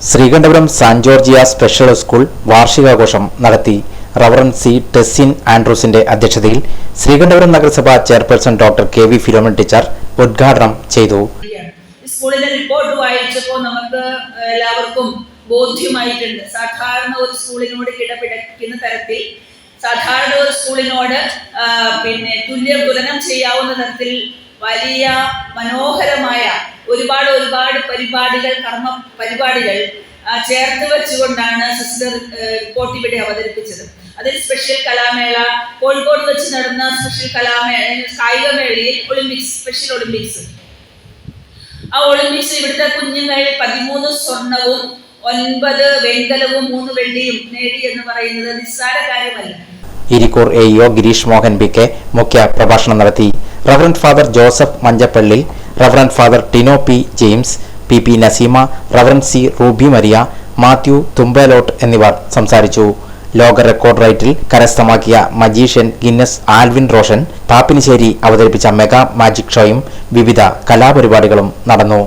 Sreekandapuram Saint Georgia special school വാർഷികാഘോഷം നടത്തി. Reverend C Tessin ആൻഡ്രൂസിന്റെ അധ്യക്ഷതയിൽ ശ്രീകണ്ഠപുരം നഗരസഭാ chairperson doctor K V Philomina teacher ഉദ്ഘാടനം ചെയ്തു. സ്കൂളിലെ റിപ്പോർട്ട് വായിച്ചപ്പോൾ നമുക്ക് എല്ലാവർക്കും ബോധ്യമായിട്ടുണ്ട്. സാധാരണ ഒരു സ്കൂളിനോട് കിടപിടിക്കുന്ന തരത്തിൽ, സാധാരണ ഒരു സ്കൂളിനോട് തുലനം ചെയ്യാവുന്ന തരത്തിൽ വലിയ മനോഹരമായ ഒരുപാട് കർമ്മ പരിപാടികൾ ചേർത്ത് വെച്ചുകൊണ്ടാണ് സിസ്റ്റർ റിപ്പോർട്ട് ഇവിടെ അവതരിപ്പിച്ചത്. അതിൽ സ്പെഷ്യൽ കലാമേള, കോഴിക്കോട് വെച്ച് നടന്ന സ്പെഷ്യൽ കായികമേളയിൽ സ്പെഷ്യൽ ഒളിമ്പിക്സ്, ആ ഒളിമ്പിക്സ് ഇവിടുത്തെ കുഞ്ഞുങ്ങൾ 13 സ്വർണവും 9 വെങ്കലവും 3 വെള്ളിയും നേടി എന്ന് പറയുന്നത് നിസ്സാര കാര്യമല്ല. Irikkur AEO Gireesh Mohan B K മുഖ്യ പ്രഭാഷണം നടത്തി. Reverend Father Joseph Manjappally, Reverend Father Tino P James, P Naseema, Reverend C Ruby Maria, Mathew Thumbalott എന്നിവർ സംസാരിച്ചു. ലോക റെക്കോർഡ് റൈറ്റിൽ കരസ്ഥമാക്കിയ മജീഷ്യൻ ഗിന്നസ് ആൽവിൻ റോഷൻ പാപ്പിനിശ്ശേരി അവതരിപ്പിച്ച മെഗാ മാജിക് ഷോയും വിവിധ കലാപരിപാടികളും നടന്നു.